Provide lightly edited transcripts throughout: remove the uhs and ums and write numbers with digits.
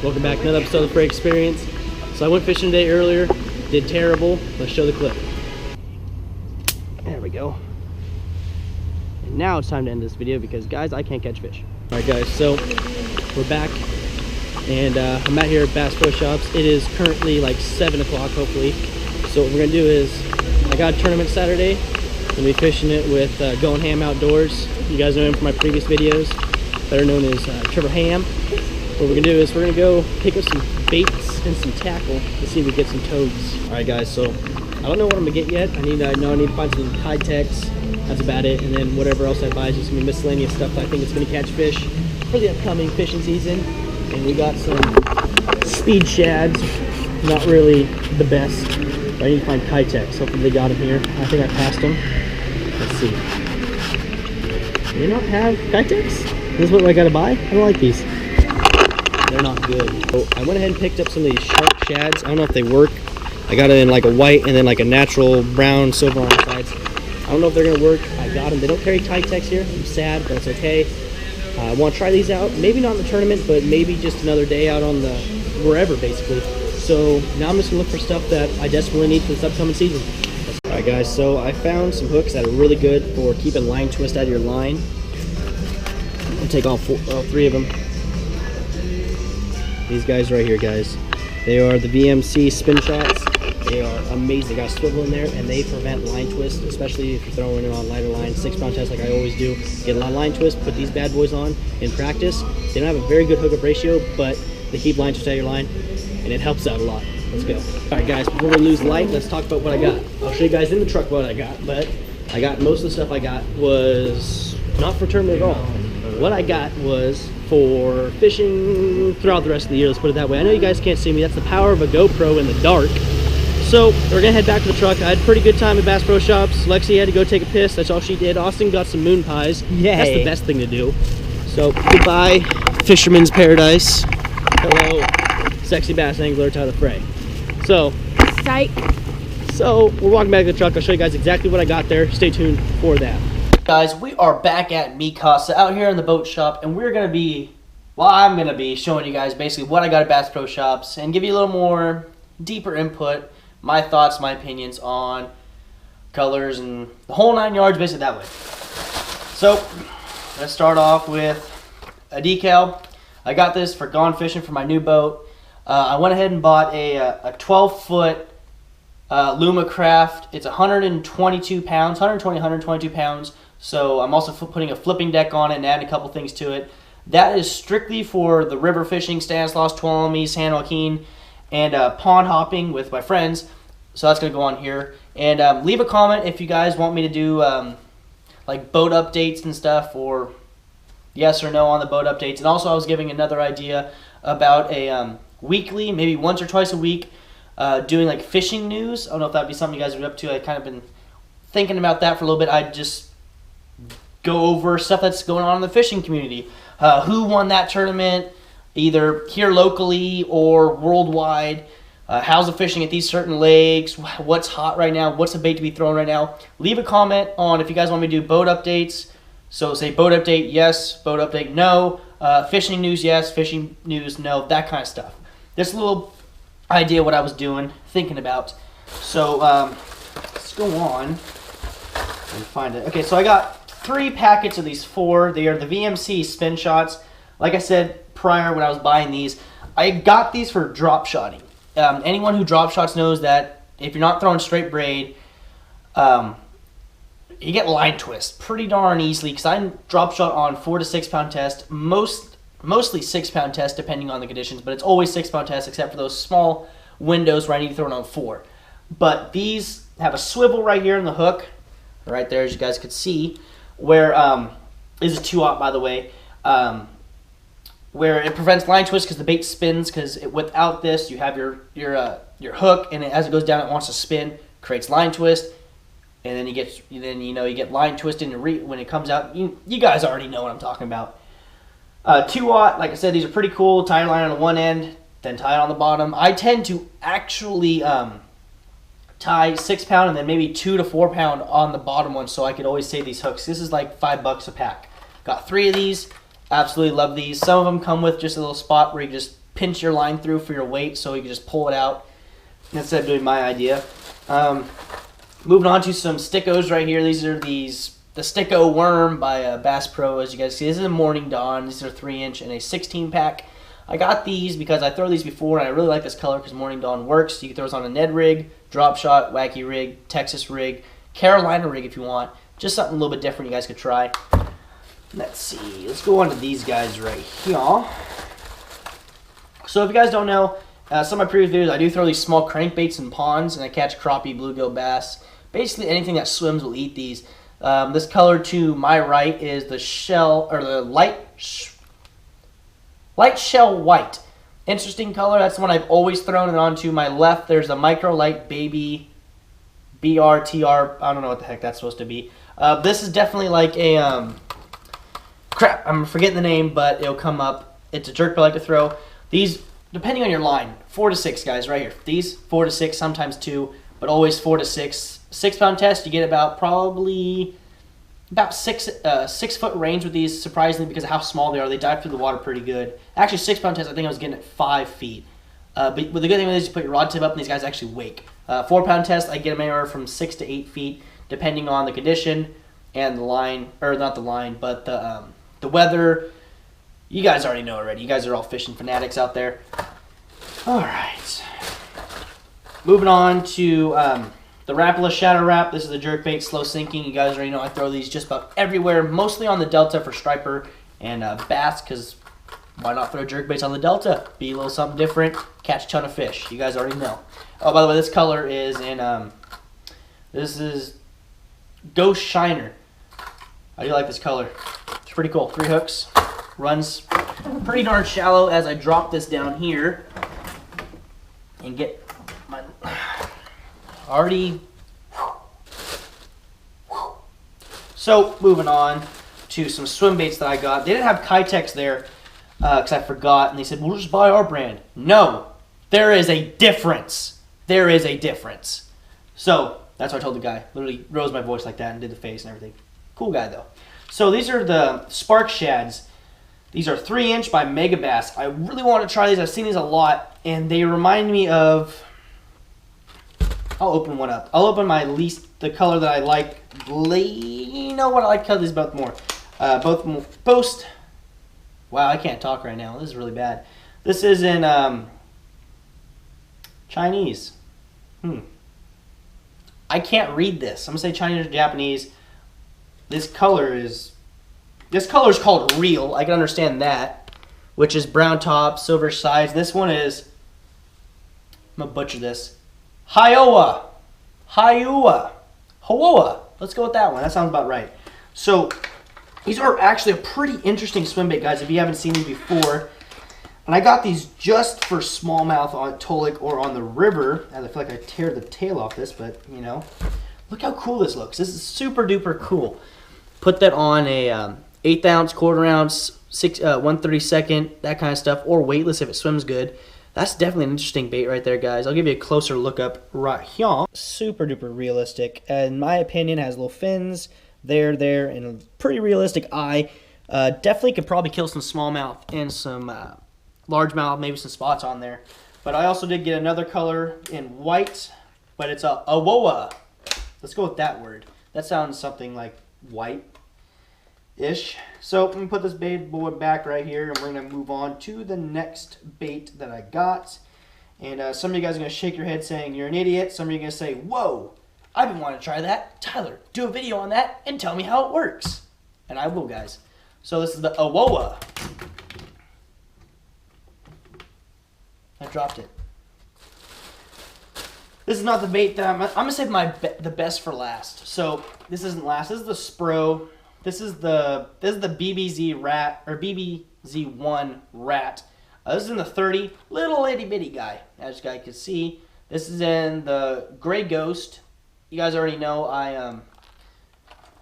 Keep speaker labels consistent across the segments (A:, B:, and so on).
A: Welcome back to another episode of the Spro Experience. So I went fishing today earlier, did terrible. Let's show the clip. There we go. And now it's time to end this video because guys, I can't catch fish. Alright guys, so we're back and I'm out here at Bass Pro Shops. It is currently like 7 o'clock hopefully. So what we're gonna do is, I got a tournament Saturday. I'm gonna be fishing it with Going Ham Outdoors. You guys know him from my previous videos, better known as Trevor Ham. What we're gonna do is we're gonna go pick up some baits and some tackle to see if we get some toads. All right, guys. So I don't know what I'm gonna get yet. I need to find some Tide Techs. That's about it. And then whatever else I buy is just gonna be miscellaneous stuff that I think it's gonna catch fish for the upcoming fishing season. And we got some speed shads. Not really the best, but I need to find Tide Techs. Hopefully they got them here. I think I passed them. Let's see. Do they not have Tide Techs? This is what I gotta buy? I don't like these. They're not good. So I went ahead and picked up some of these shark shads. I don't know if they work. I got it in like a white and then like a natural brown silver on the sides. I don't know if they're gonna work. I got them. They don't carry Tide Techs here. I'm sad, but it's okay. I want to try these out. Maybe not in the tournament, but maybe just another day out on the wherever, basically. So now I'm just gonna look for stuff that I desperately need for this upcoming season. All right, guys. So I found some hooks that are really good for keeping line twist out of your line. I'll take all 3 of them. These guys right here, guys. They are the VMC spin shots. They are amazing. Got a swivel in there, and they prevent line twist, especially if you're throwing it on lighter line, 6-pound test like I always do. Get a lot of line twist, put these bad boys on in practice. They don't have a very good hookup ratio, but they keep line twist out of your line, and it helps out a lot. Let's go. All right, guys, before we lose light, let's talk about what I got. I'll show you guys in the truck what I got, but I got most of the stuff I got was not for tournament at all. What I got was for fishing throughout the rest of the year, let's put it that way. I know you guys can't see me. That's the power of a GoPro in the dark. So we're gonna head back to the truck. I had a pretty good time at Bass Pro Shops. Lexi had to go take a piss. That's all she did. Austin got some moon pies. Yay. That's the best thing to do. So goodbye, Fisherman's Paradise. Hello, sexy bass angler Tyler Frey. So,
B: Psych.
A: So we're walking back to the truck. I'll show you guys exactly what I got there. Stay tuned for that. Guys, we are back at Mikasa out here in the boat shop, and we're gonna be, well, I'm gonna be showing you guys basically what I got at Bass Pro Shops and give you a little more deeper input, my thoughts, my opinions on colors and the whole 9 yards, basically that way. So let's start off with a decal. I got this for gone fishing for my new boat. I went ahead and bought a 12-foot Lumacraft. It's 122 pounds, 122 pounds. So I'm also putting a flipping deck on it and adding a couple things to it. That is strictly for the river fishing, Stanislaus, Tuolumne, San Joaquin, and pond hopping with my friends. So that's going to go on here. And leave a comment if you guys want me to do like boat updates and stuff, or yes or no on the boat updates. And also I was giving another idea about a weekly, maybe once or twice a week, doing like fishing news. I don't know if that'd be something you guys would be up to. I kind of been thinking about that for a little bit. I'd just go over stuff that's going on in the fishing community. Who won that tournament, either here locally or worldwide. How's the fishing at these certain lakes? What's hot right now? What's the bait to be thrown right now? Leave a comment on if you guys want me to do boat updates. So say boat update yes, boat update no, fishing news yes, fishing news no, that kind of stuff. Just a little idea what I was doing, thinking about. So let's go on and find it. Okay, so I got 3 packets of these 4. They are the VMC spin shots. Like I said prior when I was buying these, I got these for drop shotting. Anyone who drop shots knows that if you're not throwing straight braid, you get line twist pretty darn easily, because I drop shot on 4 to 6 pound test, mostly 6 pound test depending on the conditions, but it's always 6 pound test except for those small windows where I need to throw it on 4. But these have a swivel right here in the hook, right there as you guys could see, where is a 2-aught by the way, where it prevents line twist because the bait spins, because without this you have your hook, and as it goes down it wants to spin, creates line twist, and then you get line twist when it comes out. You guys already know what I'm talking about. 2-aught, like I said, these are pretty cool. Tie line on one end, then tie it on the bottom. I tend to actually tie 6 pound and then maybe 2 to 4 pound on the bottom one, so I could always save these hooks. This is like $5 a pack. Got 3 of these. Absolutely love these. Some of them come with just a little spot where you just pinch your line through for your weight, so you can just pull it out instead of doing my idea. Moving on to some stickos right here. These are the Sticko Worm by Bass Pro. As you guys see, this is a Morning Dawn. These are 3-inch and a 16-pack. I got these because I throw these before, and I really like this color because Morning Dawn works. You can throw this on a Ned rig, drop shot, wacky rig, Texas rig, Carolina rig if you want. Just something a little bit different you guys could try. Let's see. Let's go on to these guys right here. So if you guys don't know, some of my previous videos, I do throw these small crankbaits in ponds, and I catch crappie, bluegill, bass. Basically anything that swims will eat these. This color to my right is the shell, or the light shell white. Interesting color. That's the one I've always thrown it on. To my left, there's a micro light baby BRTR. I don't know what the heck that's supposed to be. This is definitely like a crap. I'm forgetting the name, but it'll come up. It's a jerk I like to throw. These, depending on your line, 4 to 6 guys right here. These 4 to 6, sometimes 2, but always 4 to 6. 6-pound test, you get probably about 6 foot range with these, surprisingly, because of how small they are. They dive through the water pretty good. Actually, 6-pound test, I think I was getting at 5 feet. But the good thing is you put your rod tip up and these guys actually wake. 4-pound test, I get them anywhere from 6 to 8 feet, depending on the condition and the line, or not the line, but the weather. You guys already know already. You guys are all fishing fanatics out there. All right. Moving on to the Rapala Shadow Wrap. This is a jerkbait, slow sinking. You guys already know I throw these just about everywhere, mostly on the Delta for striper and bass, because why not throw jerkbaits on the Delta? Be a little something different, catch a ton of fish. You guys already know. Oh, by the way, this color is in, this is Ghost Shiner. I do like this color. It's pretty cool. 3 hooks. Runs pretty darn shallow as I drop this down here and get my already. So moving on to some swim baits that I got. They didn't have Kitex there because I forgot, and they said we'll just buy our brand. No, there is a difference. There is a difference. So that's what I told the guy. Literally rose my voice like that and did the face and everything. Cool guy though. So these are the Spark Shads. These are 3-inch by Megabass. I really want to try these. I've seen these a lot, and they remind me of. I'll open one up. I'll open the color that I like. You know what? I like these both more. Both. Wow, I can't talk right now. This is really bad. This is in Chinese. I can't read this. I'm gonna say Chinese or Japanese. This color is called Real. I can understand that, which is brown top, silver sides. This one is, I'm gonna butcher this. Hioa. Let's go with that one. That sounds about right. So these are actually a pretty interesting swim bait, guys, if you haven't seen these before. And I got these just for smallmouth on Tolic or on the river. And I feel like I tear the tail off this, but you know. Look how cool this looks. This is super duper cool. Put that on a 1/8 ounce, 1/4 ounce, 1/32, that kind of stuff, or weightless if it swims good. That's definitely an interesting bait right there, guys. I'll give you a closer look up right here. Super duper realistic. In my opinion, has little fins there, and a pretty realistic eye. Definitely could probably kill some smallmouth and some largemouth, maybe some spots on there. But I also did get another color in white, but it's a awoa. Let's go with that word. That sounds something like white-ish. So I'm going to put this bait boy back right here, and we're going to move on to the next bait that I got. And some of you guys are going to shake your head saying you're an idiot. Some of you are going to say, whoa, I've been wanting to try that. Tyler, do a video on that and tell me how it works. And I will, guys. So this is the Awoa. I dropped it. This is not the bait that I'm going to save the best for last. So this isn't last. This is the Spro. This is the BBZ rat, or BBZ1 rat. This is in the 30, little itty bitty guy, as you guys can see. This is in the Gray Ghost. You guys already know I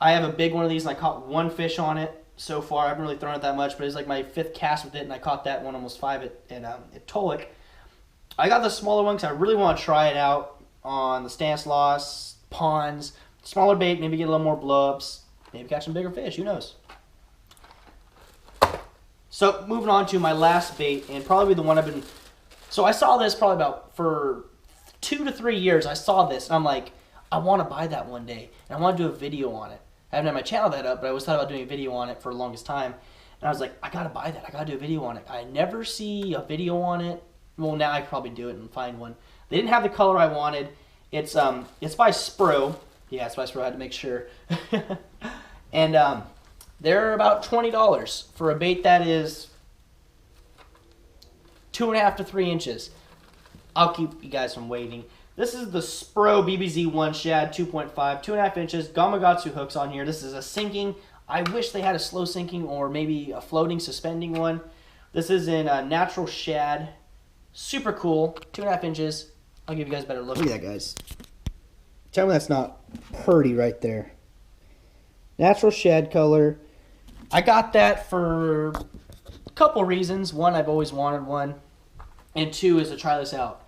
A: have a big one of these, and I caught 1 fish on it so far. I haven't really thrown it that much, but it's like my 5th cast with it, and I caught that one almost 5 at Tolic. I got the smaller one because I really want to try it out on the Stanislaus, ponds, smaller bait, maybe get a little more blow-ups. Maybe catch some bigger fish. Who knows? So moving on to my last bait, and probably the one I've been. So I saw this probably about for 2 to 3 years. I saw this, and I'm like, I want to buy that one day, and I want to do a video on it. I haven't had my channel that up, but I always thought about doing a video on it for the longest time. And I was like, I gotta buy that. I gotta do a video on it. I never see a video on it. Well, now I could probably do it and find one. They didn't have the color I wanted. It's by Spro. Yeah, it's by Spro. I had to make sure. And they're about $20 for a bait that is 2.5 to 3 inches. I'll keep you guys from waiting. This is the Spro BBZ1 Shad 2.5, 2.5 inches. Gamakatsu hooks on here. This is a sinking. I wish they had a slow sinking or maybe a floating, suspending one. This is in a natural shad. Super cool. 2.5 inches. I'll give you guys a better look. Look at that, guys. Tell me that's not pretty right there. Natural shad color. I got that for a couple reasons. One, I've always wanted one. And two is to try this out.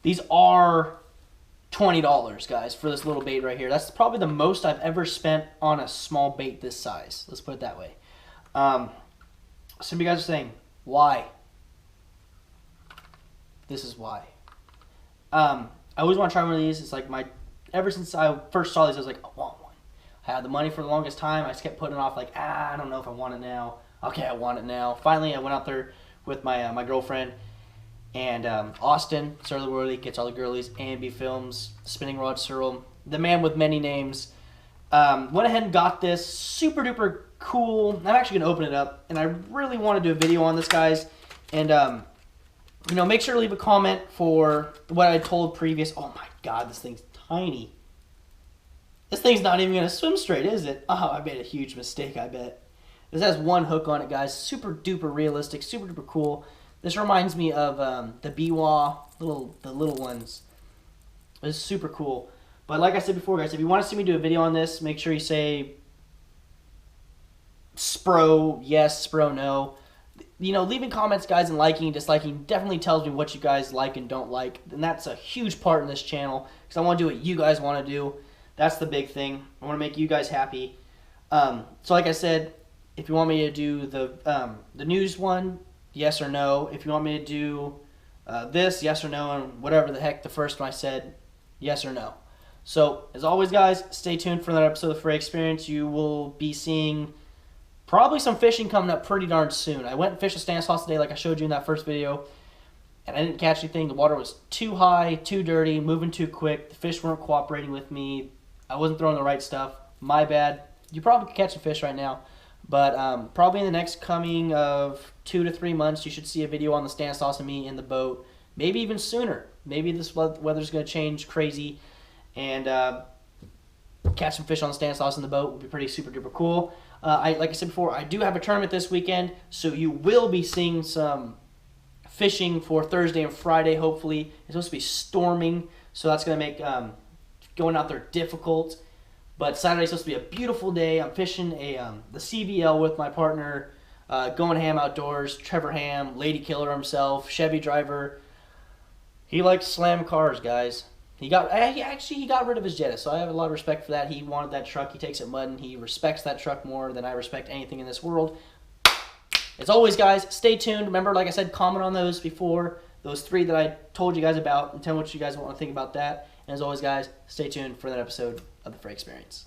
A: These are $20, guys, for this little bait right here. That's probably the most I've ever spent on a small bait this size. Let's put it that way. Some of you guys are saying, why? This is why. I always want to try one of these. It's like ever since I first saw these, I was like, I want one. I had the money for the longest time. I just kept putting it off like, I don't know if I want it now. Okay, I want it now. Finally, I went out there with my my girlfriend. And Austin, Sir of the Worthy, gets all the girlies, Ambi Films, Spinning Rod Searle, the man with many names. Went ahead and got this. Super duper cool. I'm actually going to open it up. And I really want to do a video on this, guys. And, you know, make sure to leave a comment for what I told previous. Oh, my God, this thing's tiny. This thing's not even going to swim straight, is it? Oh, I made a huge mistake, I bet. This has one hook on it, guys. Super duper realistic. Super duper cool. This reminds me of the Biwa, the little ones. It's super cool. But like I said before, guys, if you want to see me do a video on this, make sure you say Spro yes, Spro no. You know, leaving comments, guys, and liking and disliking definitely tells me what you guys like and don't like. And that's a huge part in this channel because I want to do what you guys want to do. That's the big thing. I want to make you guys happy. So like I said, if you want me to do the news one, yes or no. If you want me to do this, yes or no, and whatever the heck the first one I said, yes or no. So, as always, guys, stay tuned for another episode of the Frey Experience. You will be seeing probably some fishing coming up pretty darn soon. I went and fished a Stanislaus today like I showed you in that first video, and I didn't catch anything. The water was too high, too dirty, moving too quick. The fish weren't cooperating with me. I wasn't throwing the right stuff. My bad. You probably could catch a fish right now. But probably in the next coming of 2 to 3 months, you should see a video on the Stanislaus and me in the boat. Maybe even sooner. Maybe this weather's going to change crazy. And catch some fish on the Stanislaus in the boat would be pretty super duper cool. Like I said before, I do have a tournament this weekend. So you will be seeing some fishing for Thursday and Friday, hopefully. It's supposed to be storming. So that's going to make going out there difficult. But Saturday's supposed to be a beautiful day. I'm fishing the CVL with my partner, Going Ham Outdoors, Trevor Ham, Lady Killer himself, Chevy driver. He likes to slam cars, guys. He got rid of his Jetta, so I have a lot of respect for that. He wanted that truck. He takes it mudding. He respects that truck more than I respect anything in this world. As always, guys, stay tuned. Remember, like I said, comment on those before, those 3 that I told you guys about, and tell me what you guys want to think about that. And as always, guys, stay tuned for that episode of the Frey Experience.